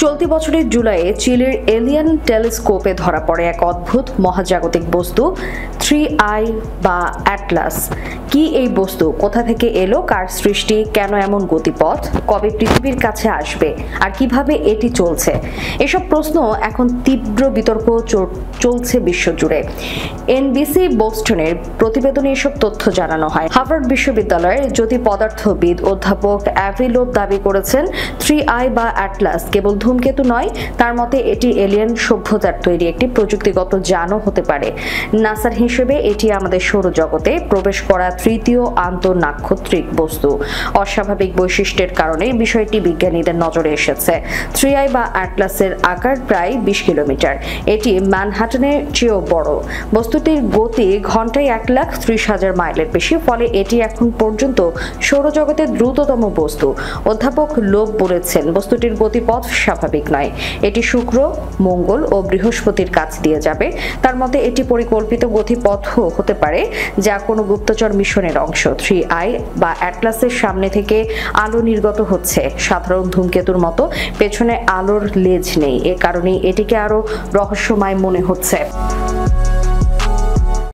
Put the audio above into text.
চলতি বছরের জুলাইয়ে চিলির এলিয়ান টেলিস্কোপে ধরা পড়ে এক অদ্ভুত মহাজাগতিক বস্তু 3I বা অ্যাটলাস। কি এই বস্তু, কোথা থেকে এলো, কার সৃষ্টি, কেন এমন গতিপথ, কবে পৃথিবীর কাছে আসবে আর কিভাবে এটি চলছে, এসব প্রশ্ন এখন তীব্র বিতর্ক চলছে বিশ্বজুড়ে। এনবিসি বোস্টনের প্রতিবেদনে এসব তথ্য জানানো হয়। হার্ভার্ড বিশ্ববিদ্যালয়ের জ্যোতি পদার্থবিদ অধ্যাপক অ্যাভিলোভ দাবি করেছেন 3I বা অ্যাটলাস কেবল ধূমকেতু নয়, তার মতে এটি এলিয়েন সভ্যতার তৈরি একটি প্রযুক্তিগত যানও হতে পারে। নাসার হিসেবে এটি আমাদের সৌরজগতে প্রবেশ করা তৃতীয় আন্তঃনাক্ষত্রিক বস্তু। অস্বাভাবিক বৈশিষ্ট্যের কারণে বিষয়টি বিজ্ঞানীদের নজরে এসেছে। 3I বা অ্যাটলাসের আকার প্রায় 20 কিলোমিটার। এটি ম্যানহাটনের চেয়েও বড়। বস্তুটির গতি ঘন্টায় 1,30,000 মাইলের বেশি, ফলে এটি এখন পর্যন্ত সৌরজগতের দ্রুততম বস্তু। অধ্যাপক লোভ বলেছেন, বস্তুটির গতিপথ স্বাভাবিক নয়। এটি শুক্র, মঙ্গল ও বৃহস্পতির কাছ দিয়ে যাবে। তার মতে এটি পরিকল্পিত গতিপথও হতে পারে, যা কোনো গুপ্তচর মিশনের অংশ। 3I বা অ্যাটলাসের সামনে থেকে আলো নির্গত হচ্ছে। সাধারণ ধূমকেতুর মতো পেছনে আলোর লেজ নেই, এ কারণেই এটিকে আরো রহস্যময় মনে হচ্ছে।